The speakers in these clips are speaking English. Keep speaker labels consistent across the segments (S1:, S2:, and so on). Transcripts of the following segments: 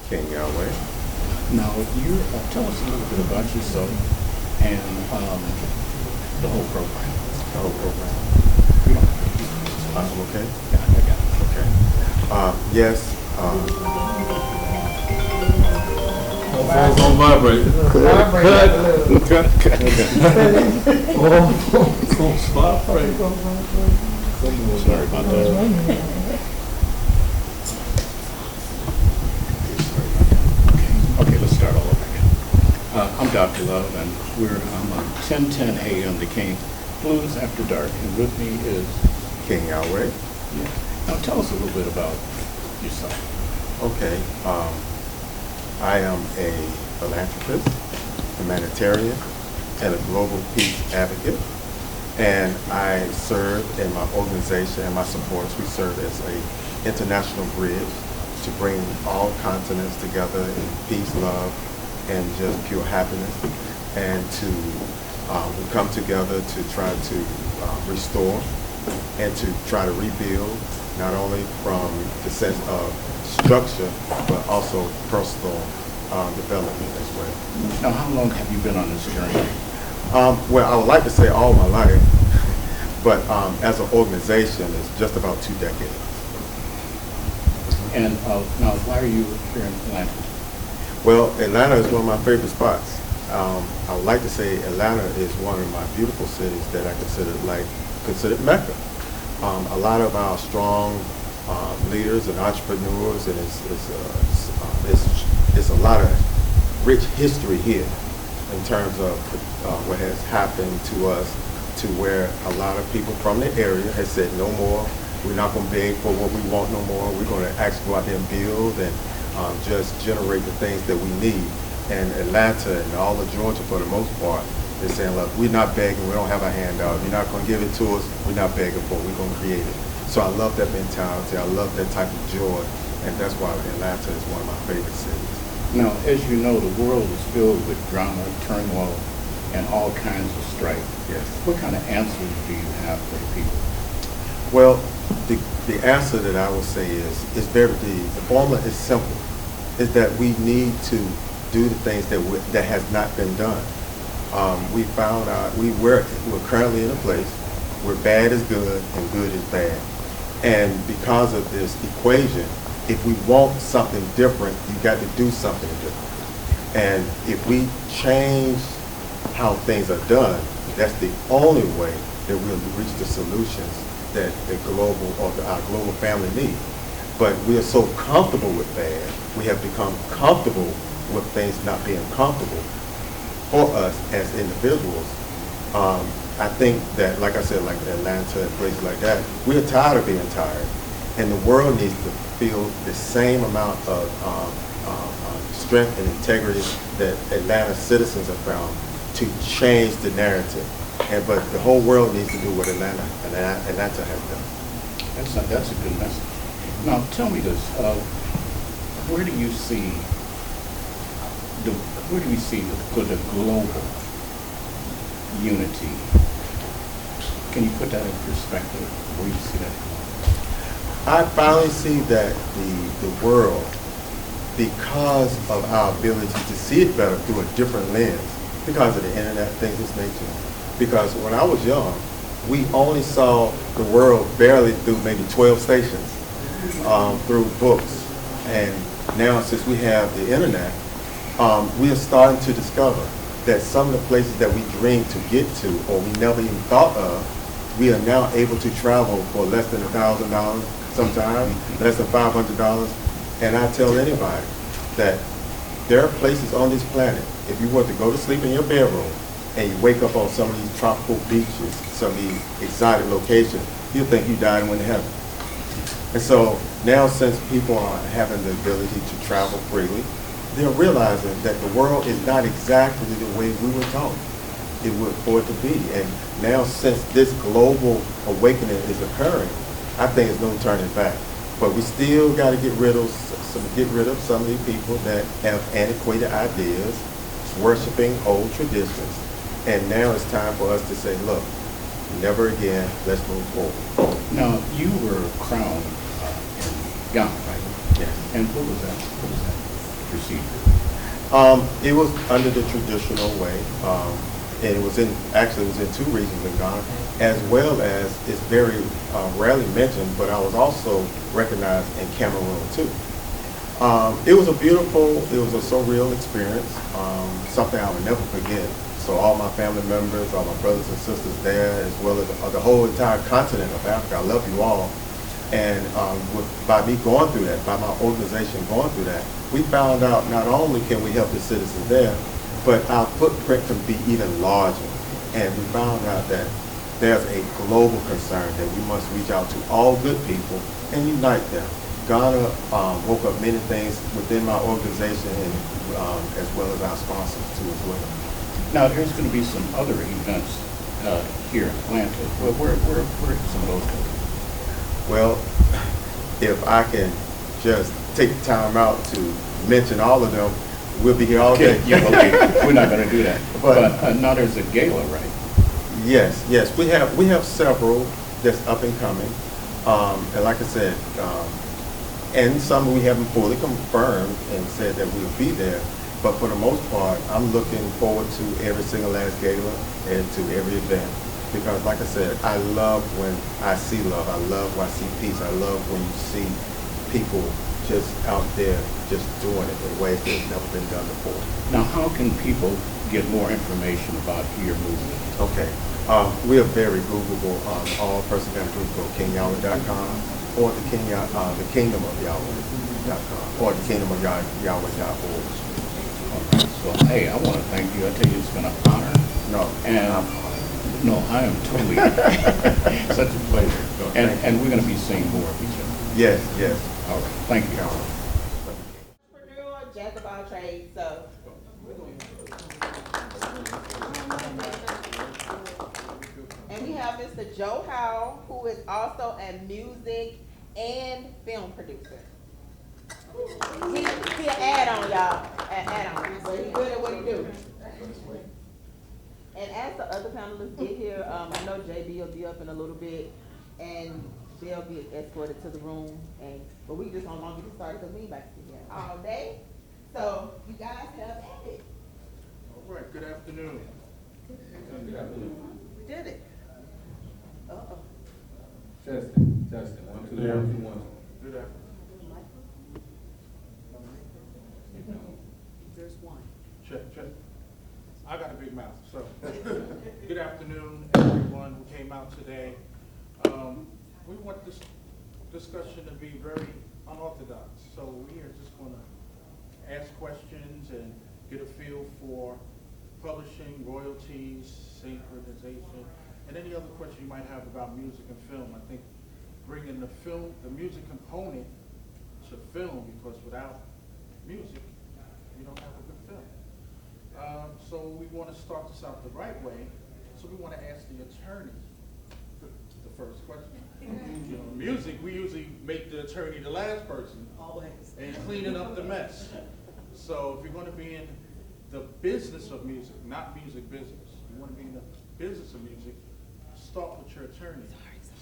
S1: King Yewah.
S2: Now, you tell us a little bit about yourself and the whole program.
S1: The whole program.
S2: You don't
S1: Okay.
S2: yeah, I got it.
S1: Okay. Yes.
S3: Phone's on vibrate. Oh, spot right.
S2: Sorry about that. Okay, let's start all over again. I'm Dr. Love, and I'm on 1010 AM, the King Blues After Dark, and with me is
S1: King Yewah.
S2: yeah. Now tell us a little bit about yourself.
S1: Okay. I am a philanthropist, humanitarian, and a global peace advocate. And I serve in my organization and my supporters. We serve as a international bridge to bring all continents together in peace, love, and just pure happiness. And to we come together to try to restore and to try to rebuild, not only from the sense of structure, but also personal development as well.
S2: Now, how long have you been on this journey?
S1: Well, I would like to say all my life, but as an organization, it's just about 2 decades.
S2: And now, why are you here in Atlanta?
S1: Well, Atlanta is one of my favorite spots. I would like to say Atlanta is one of my beautiful cities that I consider Mecca. A lot of our strong leaders and entrepreneurs, and it's a lot of rich history here in terms of what has happened to us, to where a lot of people from the area has said no more. We're not going to beg for what we want no more. We're going to actually go out there and build and just generate the things that we need. And Atlanta and all of Georgia, for the most part, they're saying, look, we're not begging. We don't have a handout. You're not going to give it to us. We're not begging for it. We're going to create it. So I love that mentality. I love that type of joy. And that's why Atlanta is one of my favorite cities.
S2: Now, as you know, the world is filled with drama, turmoil, and all kinds of strife.
S1: Yes.
S2: What kind of answers do you have for the people?
S1: Well, the answer that I will say is the formula is simple. Is that we need to do the things that has not been done. We found out we're currently in a place where bad is good and good is bad. And because of this equation, if we want something different, you got to do something different. And if we change how things are done, that's the only way that we'll reach the solutions that our global family needs. But we are so comfortable with bad, we have become comfortable with things not being comfortable for us as individuals. I think that, like I said, like Atlanta and places like that, we are tired of being tired. And the world needs to feel the same amount of strength and integrity that Atlanta citizens have found to change the narrative. But the whole world needs to do what Atlanta has done.
S2: That's a good message. Now, tell me this: where do you see the global unity? Can you put that in perspective? Where do you see that?
S1: I finally see that the world, because of our ability to see it better through a different lens, because of the internet, things of this nature. Because when I was young, we only saw the world barely through maybe 12 stations, through books. And now, since we have the internet, we are starting to discover that some of the places that we dreamed to get to, or we never even thought of, we are now able to travel for less than $1,000, sometimes less than $500. And I tell anybody that there are places on this planet, if you were to go to sleep in your bedroom and you wake up on some of these tropical beaches, some of these exotic locations, you'll think you died and went to heaven. And so now, since people are having the ability to travel freely, they're realizing that the world is not exactly the way we were taught for it to be. And now, since this global awakening is occurring, I think there's no turning back. But we still got to get rid of some of these people that have antiquated ideas, worshiping old traditions. And now it's time for us to say, look, never again, let's move forward.
S2: Now, you were crowned in Ghana, right?
S1: Yes.
S2: And what was that? procedure?
S1: It was under the traditional way, and it was actually it was in 2 regions in Ghana, as well as it's very rarely mentioned, but I was also recognized in Cameroon too. It was it was a surreal experience, something I would never forget. So all my family members, all my brothers and sisters there, as well as the whole entire continent of Africa, I love you all. And by me going through that, by my organization going through that, we found out not only can we help the citizens there, but our footprint can be even larger. And we found out that there's a global concern that we must reach out to all good people and unite them. Ghana woke up many things within my organization and as well as our sponsors too as well.
S2: Now, there's going to be some other events here in Atlanta. Well, where are some of those going to be?
S1: Well, if I can just take the time out to mention all of them, we'll be here all day.
S2: Yeah, okay. We're not going to do that. But now there's a gala, right?
S1: Yes, we have several that's up and coming, and like I said, and some we haven't fully confirmed and said that we'll be there. But for the most part, I'm looking forward to every single last gala and to every event. Because like I said, I love when I see love. I love when I see peace. I love when you see people just out there just doing it in ways that have never been done before.
S2: Now, how can people get more information about your movement?
S1: Okay. We are very Googleable. All person can do is go kingyahweh.com or the Kingdom of Yahweh.com or the Kingdom of Yahweh.org.
S2: So, hey, I want to thank you. I tell you, it's been an honor.
S1: No,
S2: No, I am totally such a pleasure. And we're going to be seeing more of each other.
S1: Yes.
S2: All right. Thank you.
S4: Entrepreneur, jack of all trades. So. And we have Mr. Joe Howell, who is also a music and film producer. He an add-on, y'all. An add-on. But he's good at what he do. And as the other panelists get here, I know JB will be up in a little bit, and they'll be escorted to the room. But we just don't want to get started because we ain't about to sit here all day. So you guys have at it.
S5: All right. Good afternoon.
S4: We did it. Uh-oh.
S3: Testing. 1, 2, 1, 2, 1.
S5: Good afternoon.
S4: There's one.
S5: Check. I got a big mouth, so. Good afternoon, everyone who came out today. We want this discussion to be very unorthodox. So we are just going to ask questions and get a feel for publishing, royalties, synchronization, and any other question you might have about music and film. I think bringing the music component to film, because without music, you don't have a good film. So we want to start this out the right way. So we want to ask the attorney the first question. You know, music, we usually make the attorney the last person.
S4: Always.
S5: And cleaning up the mess. So if you're going to be in the business of music, not music business, you want to be in the business of music, start with your attorney.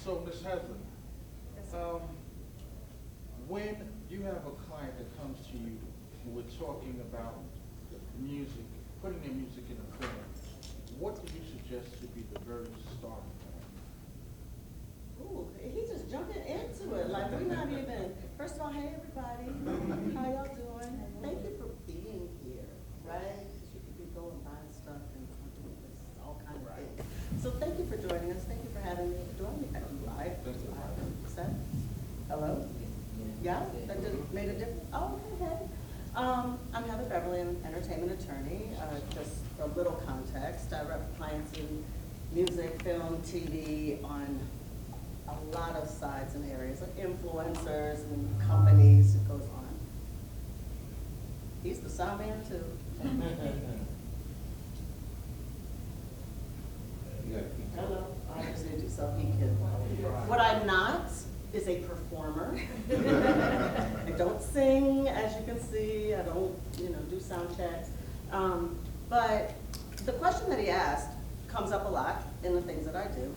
S5: So Ms. Heslin, when you have a client that comes to you and we're talking about music, putting their music in a film, what do you suggest to be the very starting point?
S6: Ooh, he's just jumping into it. Like, we're not even, first of all, hey, everybody. How y'all doing? Thank you for being here, right? Because you could be going buying stuff and doing this, all kind of things. So thank you for joining us. Thank you for having me. Do I need live? Set? Hello? Yeah? That made a difference? Oh, okay. I'm Heather Beverly, I'm an entertainment attorney. Just a little context, I rep clients in music, film, TV, on a lot of sides and areas, like influencers and companies, it goes on. He's the sound man too. Hello, I just need to, so he can. What I'm not is a performer. I don't sing, as you can see. I don't, do sound checks. But the question that he asked comes up a lot in the things that I do.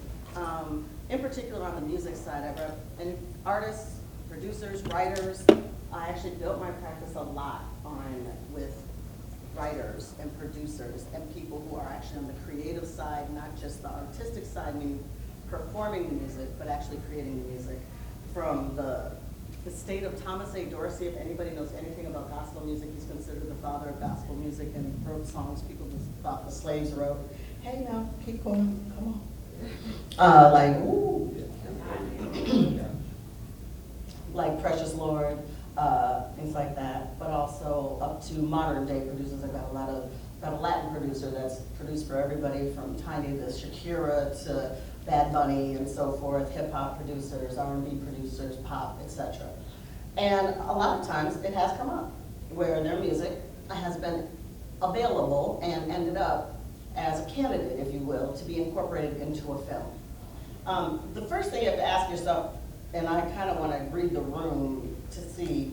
S6: In particular, on the music side, I rep artists, producers, writers, I actually built my practice a lot with writers and producers and people who are actually on the creative side, not just the artistic side, meaning performing the music, but actually creating the music. From the state of Thomas A. Dorsey, if anybody knows anything about gospel music, he's considered the father of gospel music and wrote songs people just thought the slaves wrote. Hey now, keep going, come on. Like, ooh. Like Precious Lord, things like that, but also up to modern day producers. I've got a Latin producer that's produced for everybody from Tiny to Shakira to Bad Bunny and so forth, hip hop producers, R&B producers, pop, etc. And a lot of times it has come up where their music has been available and ended up as a candidate, if you will, to be incorporated into a film. The first thing you have to ask yourself, and I kind of want to read the room to see,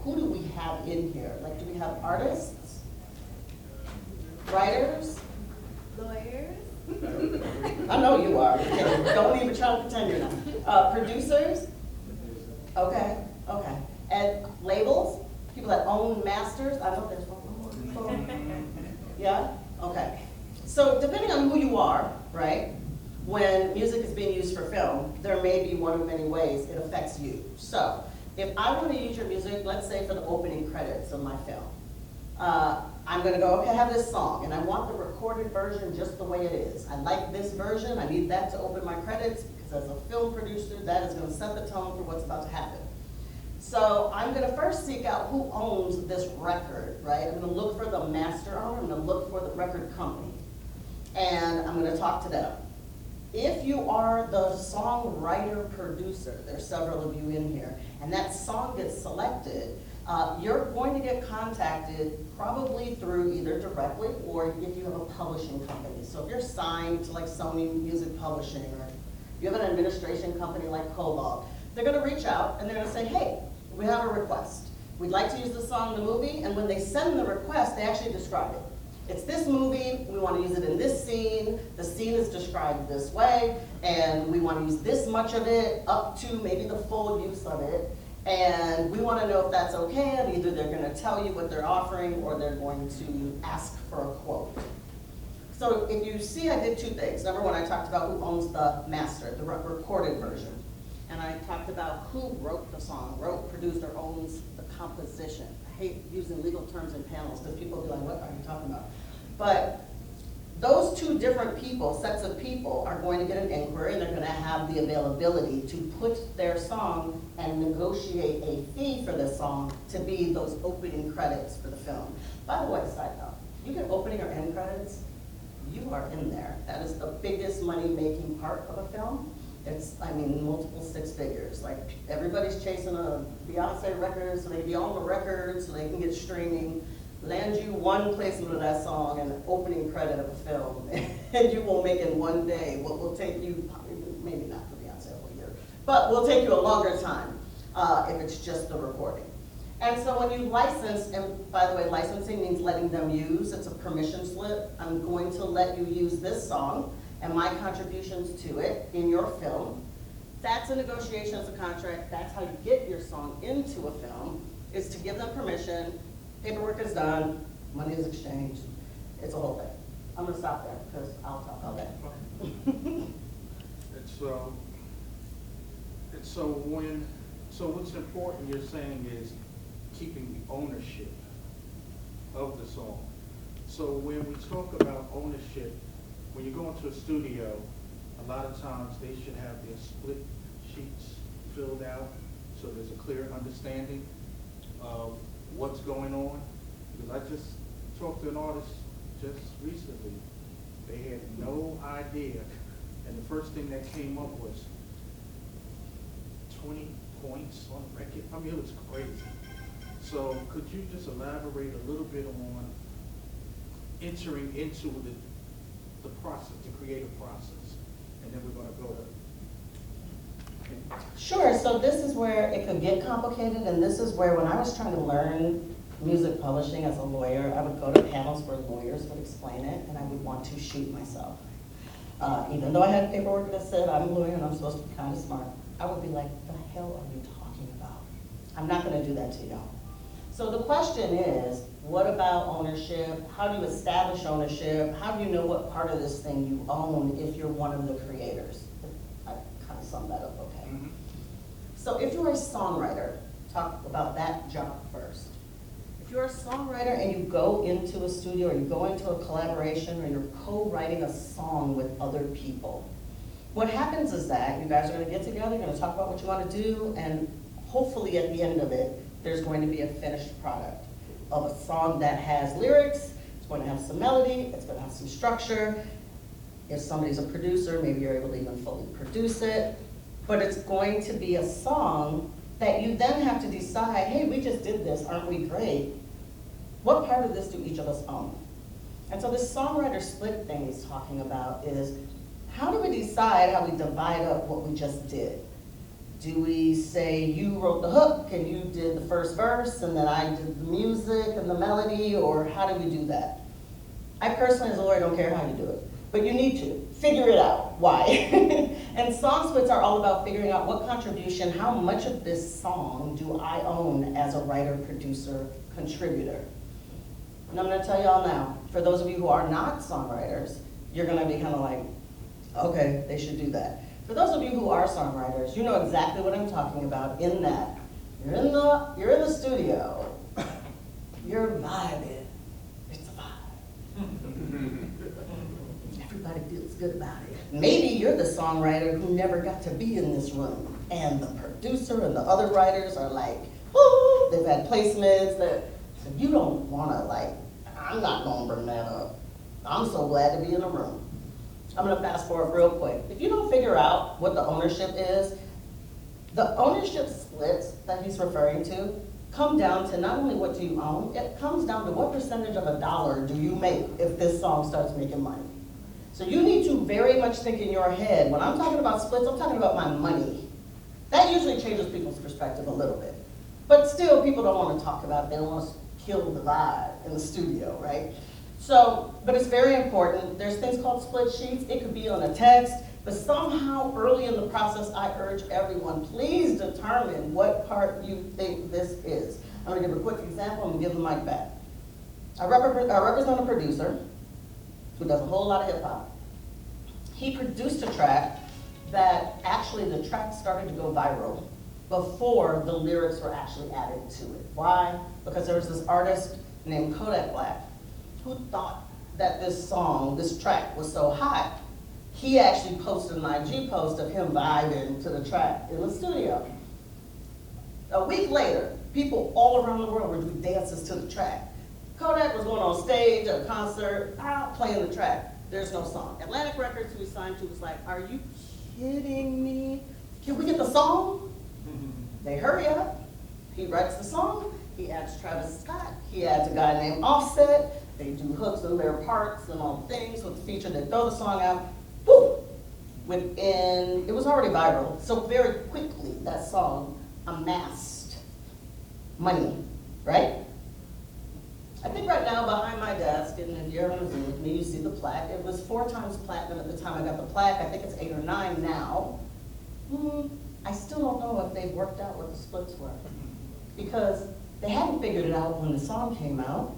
S6: who do we have in here? Like, do we have artists, writers,
S4: Lawyers.
S6: I know you are. Don't even try to pretend you're not. Producers? Okay, okay. And labels? People that own masters? I know there's one. Yeah? Okay. So depending on who you are, right, when music is being used for film, there may be one of many ways it affects you. So if I want to use your music, let's say for the opening credits of my film, I'm going to go, okay, I have this song, and I want the recorded version just the way it is. I like this version. I need that to open my credits, because as a film producer, that is going to set the tone for what's about to happen. So I'm going to first seek out who owns this record, right? I'm going to look for the master owner. I'm going to look for the record company, and I'm going to talk to them. If you are the songwriter producer, there's several of you in here, and that song gets selected, you're going to get contacted probably through either directly or if you have a publishing company. So if you're signed to like Sony Music Publishing, or you have an administration company like Cobalt, they're going to reach out and they're going to say, hey, we have a request. We'd like to use this song in the movie, and when they send the request, they actually describe it. It's this movie, we want to use it in this scene, the scene is described this way, and we want to use this much of it, up to maybe the full use of it, and we want to know if that's okay, and either they're going to tell you what they're offering or they're going to ask for a quote. So if you see, I did two things. Number one, I talked about who owns the master, the recorded version. And I talked about who wrote the song, wrote, produced, or owns the composition. I hate using legal terms in panels because people will be like, what are you talking about? But those two different people, sets of people, are going to get an inquiry, and they're going to have the availability to put their song and negotiate a fee for this song to be those opening credits for the film. By the way, side note, you get opening or end credits, you are in there. That is the biggest money-making part of a film. It's, I mean, multiple six figures. Like, everybody's chasing a Beyonce record so they can be on the record, so they can get streaming. Land you one placement of that song and an opening credit of a film, and you will make in one day what will take you, maybe not for Beyonce a whole year, but will take you a longer time if it's just the recording. And so when you license, and by the way, licensing means letting them use, it's a permission slip. I'm going to let you use this song and my contributions to it in your film. That's a negotiation, it's a contract. That's how you get your song into a film, is to give them permission. Paperwork is done, money is exchanged. It's a whole thing. I'm gonna stop there because I'll talk all day.
S5: So what's important you're saying is keeping the ownership of the song. So when we talk about ownership, when you go into a studio, a lot of times they should have their split sheets filled out so there's a clear understanding of what's going on. Because I just talked to an artist just recently. They had no idea, and the first thing that came up was 20 points on record. I mean, it was crazy. So could you just elaborate a little bit on entering into the process, the creative process, and then we're going to go.
S6: Sure, so this is where it could get complicated, and this is where when I was trying to learn music publishing as a lawyer, I would go to panels where lawyers would explain it, and I would want to shoot myself. Even though I had paperwork that said I'm a lawyer and I'm supposed to be kind of smart, I would be like, the hell are you talking about? I'm not gonna do that to y'all. So the question is, what about ownership? How do you establish ownership? How do you know what part of this thing you own if you're one of the creators? I kind of summed that up, okay? So if you're a songwriter, talk about that job first. If you're a songwriter and you go into a studio or you go into a collaboration or you're co-writing a song with other people, what happens is that you guys are gonna get together, you're gonna talk about what you wanna do, and hopefully at the end of it, there's going to be a finished product of a song that has lyrics, it's going to have some melody, it's going to have some structure. If somebody's a producer, maybe you're able to even fully produce it, but it's going to be a song that you then have to decide, hey, we just did this, aren't we great? What part of this do each of us own? And so this songwriter split thing he's talking about is, how do we decide how we divide up what we just did? Do we say you wrote the hook and you did the first verse and then I did the music and the melody, or how do we do that? I personally as a lawyer don't care how you do it, but you need to figure it out. Why? And song splits are all about figuring out what contribution, how much of this song do I own as a writer, producer, contributor. And I'm gonna tell y'all now, for those of you who are not songwriters, you're gonna be kind of like, okay, they should do that. For those of you who are songwriters, you know exactly what I'm talking about in that you're in the studio, you're vibing, it's a vibe. Everybody feels good about it. Maybe you're the songwriter who never got to be in this room, and the producer and the other writers are like, woo, they've had placements that so you don't wanna like, I'm not gonna bring that up. I'm so glad to be in the room. I'm gonna fast forward real quick. If you don't figure out what the ownership is, the ownership splits that he's referring to come down to not only what do you own, it comes down to what percentage of a dollar do you make if this song starts making money. So you need to very much think in your head, when I'm talking about splits, I'm talking about my money. That usually changes people's perspective a little bit. But still, people don't wanna talk about it, they don't wanna kill the vibe in the studio, right? So, but it's very important. There's things called split sheets. It could be on a text, but somehow early in the process, I urge everyone, please determine what part you think this is. I'm gonna give a quick example, I'm gonna give the mic back. I represent a producer who does a whole lot of hip hop. He produced a track that actually the track started to go viral before the lyrics were actually added to it. Why? Because there was this artist named Kodak Black who thought that this song, this track was so hot, he actually posted an IG post of him vibing to the track in the studio. A week later, people all around the world were doing dances to the track. Kodak was going on stage at a concert, playing the track. There's no song. Atlantic Records, who he signed to, was like, are you kidding me? Can we get the song? They hurry up. He writes the song. He adds Travis Scott. He adds a guy named Offset. They do hooks in their parts and all things with the feature. They throw the song out. Woo! It was already viral. So very quickly, that song amassed money, right? I think right now behind my desk, and you're on Zoom with me, you see the plaque. It was 4 times platinum at the time I got the plaque. I think it's 8 or 9 now. I still don't know if they've worked out what the splits were, because they hadn't figured it out when the song came out.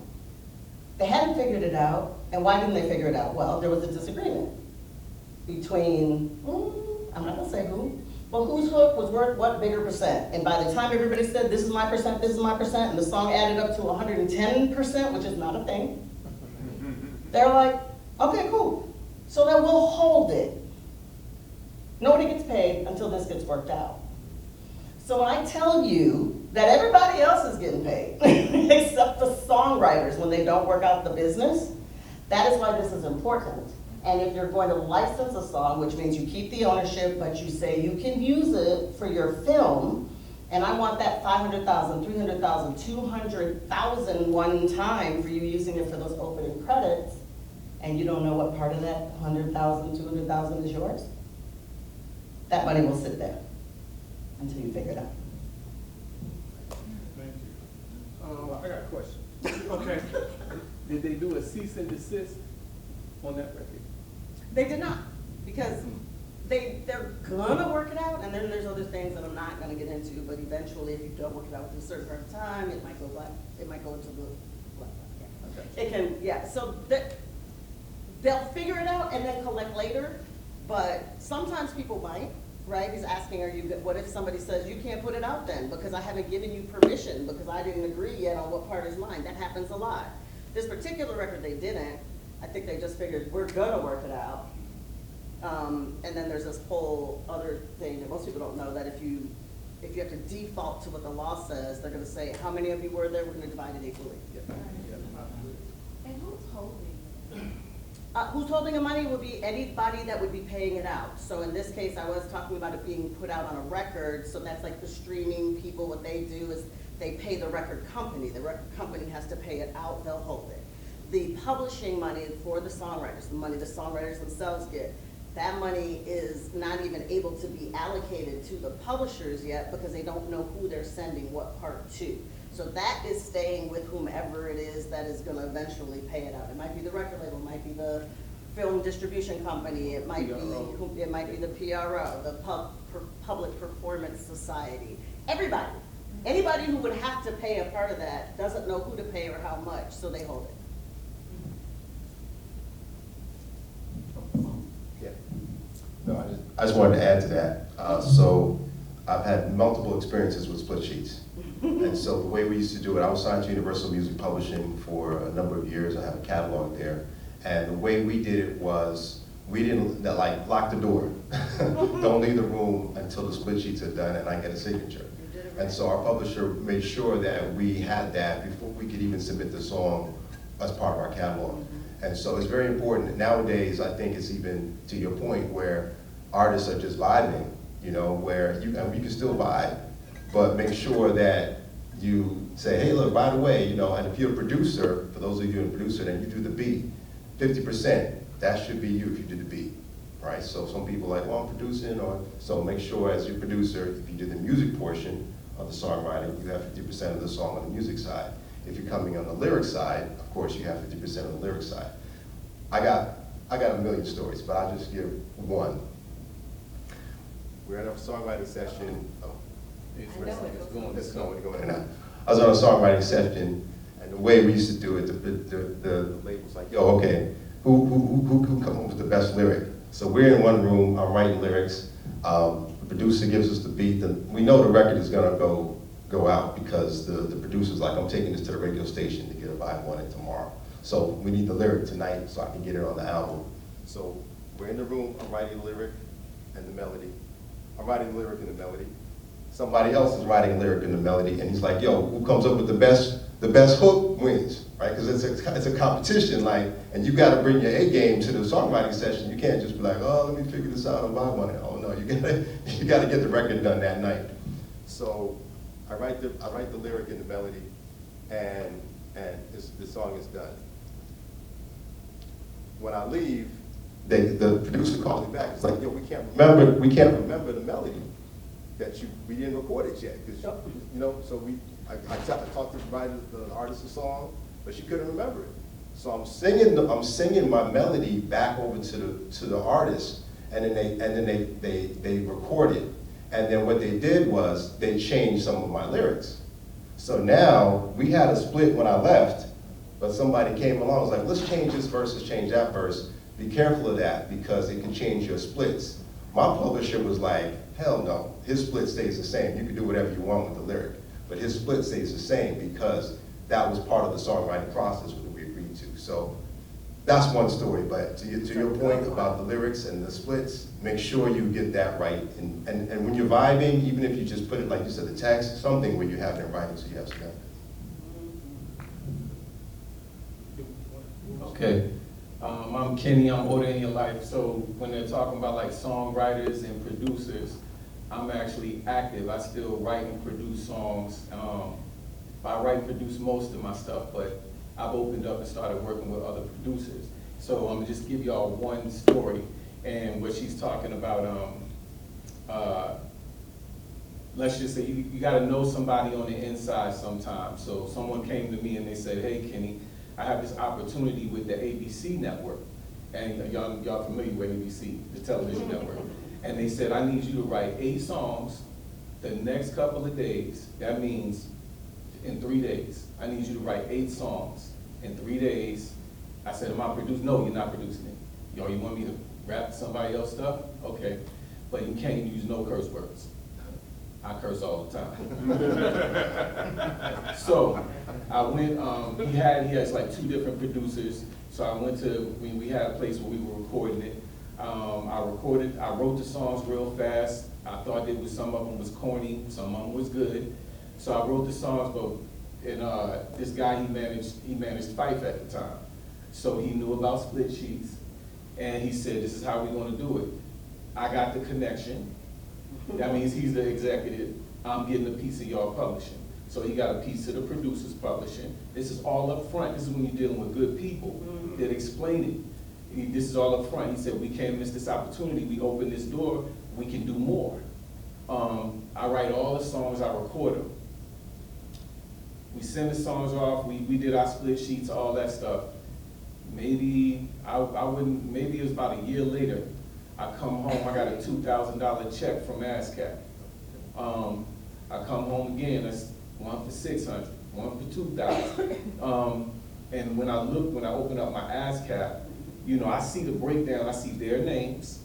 S6: They hadn't figured it out, and why didn't they figure it out? Well, there was a disagreement between, I'm not gonna say who, but whose hook was worth what bigger percent. And by the time everybody said, this is my percent, this is my percent, and the song added up to 110%, which is not a thing, they're like, okay, cool. So then we'll hold it. Nobody gets paid until this gets worked out. So when I tell you that everybody else is getting paid, except the songwriters when they don't work out the business, that is why this is important. And if you're going to license a song, which means you keep the ownership, but you say you can use it for your film, and I want that 500,000, 300,000, 200,000 one time for you using it for those opening credits, and you don't know what part of that 100,000, 200,000 is yours, that money will sit there until you figure it out.
S3: Thank you. I got a question. Okay. Did they do a cease and desist on that record?
S4: They did not, because
S6: they're gonna work it out, and then there's other things that I'm not gonna get into, but eventually, if you don't work it out within a certain period of time, it might go black, it might go into the black, yeah. It can, yeah, so they'll figure it out and then collect later, but sometimes people might, right? He's asking, what if somebody says, you can't put it out then, because I haven't given you permission, because I didn't agree yet on what part is mine. That happens a lot. This particular record, they didn't. I think they just figured, we're gonna work it out. And then there's this whole other thing that most people don't know, that if you have to default to what the law says, they're gonna say, how many of you were there? We're gonna divide it equally.
S4: And who's holding it?
S6: Who's holding the money would be anybody that would be paying it out. So in this case, I was talking about it being put out on a record, so that's like the streaming people, what they do is they pay the record company. The record company has to pay it out, they'll hold it. The publishing money for the songwriters, the money the songwriters themselves get, that money is not even able to be allocated to the publishers yet because they don't know who they're sending what part to. So that is staying with whomever it is that is gonna eventually pay it out. It might be the record label, it might be the film distribution company, it might be the PRO, the Public Performance Society. Everybody, anybody who would have to pay a part of that doesn't know who to pay or how much, so they hold it.
S7: Yeah. No, I just wanted to add to that. So I've had multiple experiences with split sheets. And so the way we used to do it, I was signed to Universal Music Publishing for a number of years. I have a catalog there. And the way we did it was, we didn't like lock the door. Don't leave the room until the split sheets are done and I get a signature. And so our publisher made sure that we had that before we could even submit the song as part of our catalog. And so it's very important. Nowadays, I think it's even to your point where artists are just vibing, you know, where you can still vibe, but make sure that you say, hey, look, by the way, you know, and if you're a producer, for those of you who are a producer, then you do the beat, 50%, that should be you if you do the beat, right? So some people are like, well, I'm producing, or so make sure as your producer, if you do the music portion of the songwriting, you have 50% of the song on the music side. If you're coming on the lyric side, of course, you have 50% of the lyric side. I got a million stories, but I'll just give one. We're at a songwriting session. It's going in and out. I was on a songwriting session, and the way we used to do it, the label was like, yo, okay, who come up with the best lyric? So we're in one room, I'm writing lyrics, the producer gives us the beat, and we know the record is gonna go out because the producer's like, I'm taking this to the radio station to get a vibe on it tomorrow. So we need the lyric tonight so I can get it on the album. So we're in the room, I'm writing the lyric and the melody. I'm writing the lyric and the melody. Somebody else is writing a lyric and the melody, and he's like, yo, who comes up with the best hook wins, right? Because it's a competition, like, and you gotta bring your A game to the songwriting session. You can't just be like, oh, let me figure this out and vibe on it. Oh no, you gotta get the record done that night. So I write the lyric and the melody, and the song is done. When I leave, the producer calls me back. It's like, yo, we can't remember the melody we didn't record it yet, because you know. So I talked to the artist of the song, but she couldn't remember it. So I'm singing my melody back over to the artist, and then they record it. And then what they did was they changed some of my lyrics. So now we had a split when I left, but somebody came along and was like, let's change this verse, let's change that verse. Be careful of that because it can change your splits. My publisher was like, hell no, his split stays the same. You can do whatever you want with the lyric, but his split stays the same because that was part of the songwriting process that we agreed to. So that's one story, but to your point about the lyrics and the splits, make sure you get that right. And when you're vibing, even if you just put it, like you said, the text, something where you have it in writing so you have some evidence.
S3: Okay. I'm Kenny, I'm Order in Your Life. So when they're talking about like songwriters and producers, I'm actually active. I still write and produce songs. I write and produce most of my stuff, but I've opened up and started working with other producers. So I'm gonna just give y'all one story, and what she's talking about, let's just say you gotta know somebody on the inside sometimes. So someone came to me and they said, hey Kenny, I have this opportunity with the ABC network. And y'all familiar with ABC, the television network. And they said, I need you to write 8 songs the next couple of days. That means in 3 days. I need you to write 8 songs in 3 days. I said, am I producing? No, you're not producing it. Yo, you want me to rap somebody else's stuff? Okay. But you can't use no curse words. I curse all the time. So I went, he has like 2 different producers. So I went to, we had a place where we were recording it. I wrote the songs real fast. I thought some of them was corny, some of them was good. So I wrote the songs, and this guy, he managed Fife at the time. So he knew about split sheets, and he said, this is how we're gonna do it. I got the connection. That means he's the executive. I'm getting a piece of y'all publishing. So he got a piece of the producers publishing. This is all up front. This is when you're dealing with good people that explain it. This is all up front. He said, we can't miss this opportunity. We open this door, we can do more. I write all the songs, I record them. We send the songs off, we did our split sheets, all that stuff. Maybe it was about a year later, I come home, I got a $2,000 check from ASCAP. I come home again, that's one for $600, one for $2,000. And when I open up my ASCAP, you know, I see the breakdown, I see their names,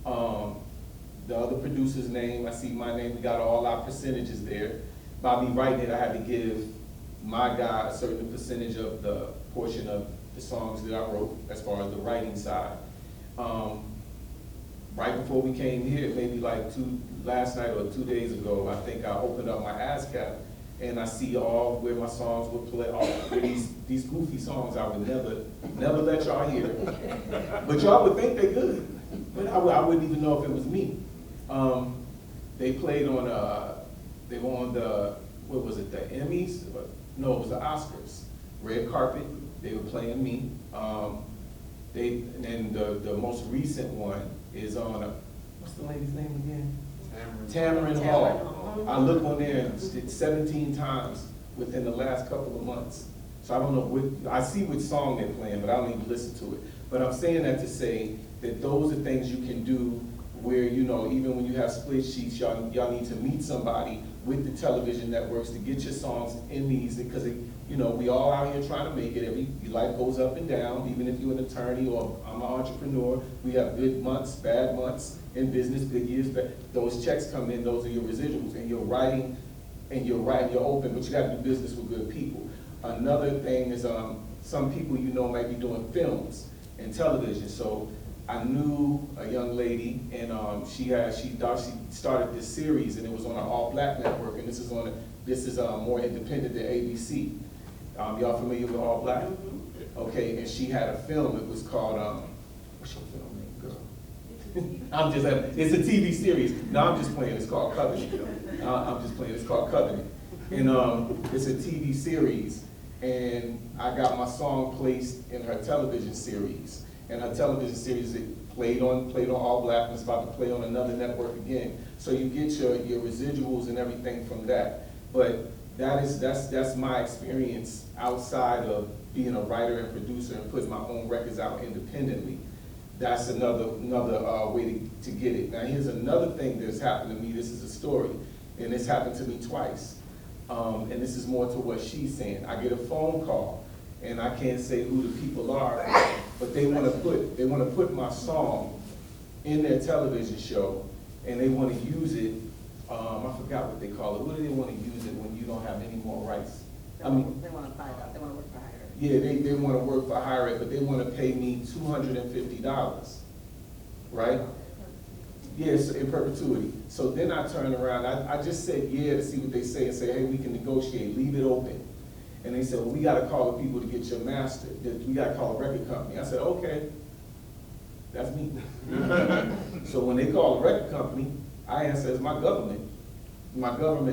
S3: the other producer's name, I see my name, we got all our percentages there. By me writing it, I had to give my guy a certain percentage of the portion of the songs that I wrote as far as the writing side. Right before we came here, maybe like last night or 2 days ago, I think I opened up my ASCAP and I see all where my songs would play, all where these goofy songs I would never let y'all hear. But y'all would think they're good, but I wouldn't even know if it was me. They played on, they were on the, what was it, the Emmys? No, it was the Oscars. Red carpet, they were playing me. And the most recent one is on, what's the lady's name again? Tamron Hall. I looked on there 17 times within the last couple of months. So I don't know I see which song they're playing, but I don't even listen to it. But I'm saying that to say that those are things you can do where, you know, even when you have split sheets, y'all need to meet somebody with the television networks to get your songs in these, because you know, we all out here trying to make it. Your life goes up and down, even if you're an attorney or I'm an entrepreneur. We have good months, bad months in business, good years, but those checks come in, those are your residuals, and you're writing, you're open, but you got to do business with good people. Another thing is some people you know might be doing films and television. So I knew a young lady, and she started this series, and it was on an all-black network, and this is more independent than ABC. Y'all familiar with All Black? Okay, and she had a film. It was called what's your film name, girl? It's a TV series. No, I'm just playing. It's called Covenant. I'm just playing. It's called Covenant, and it's a TV series. And I got my song placed in her television series. And her television series, it played on All Black, and it's about to play on another network again. So you get your residuals and everything from that. But that's my experience outside of being a writer and producer and putting my own records out independently. That's another way to get it. Now here's another thing that's happened to me. This is a story, and this happened to me twice. And this is more to what she's saying. I get a phone call, and I can't say who the people are, but they want to put my song in their television show, and they want to use it. I forgot what they call it. What do they want to use it when you don't have any more rights?
S6: They want to buy it out. They want to work for hire.
S3: Yeah, they want to work for hire, but they want to pay me $250, right? Yes, in perpetuity. So then I turn around. I just said yeah to see what they say and say, hey, we can negotiate, leave it open. And they said, well, we got to call the people to get your master. We got to call a record company. I said, okay, that's me. So when they call a record company, I answer as my government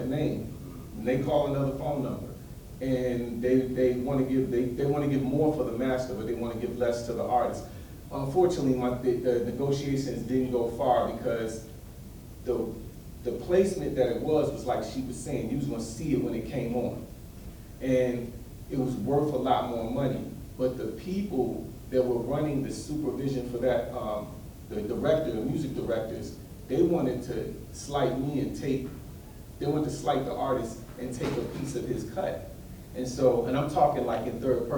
S3: name. And they call another phone number. And they want to give more for the master, but they want to give less to the artist. Unfortunately, the negotiations didn't go far because the placement that it was like she was saying, you was going to see it when it came on. And it was worth a lot more money. But the people that were running the supervision for that, the music directors, they wanted to slight me and they wanted to slight the artist and take a piece of his cut. And so, and I'm talking like in third person.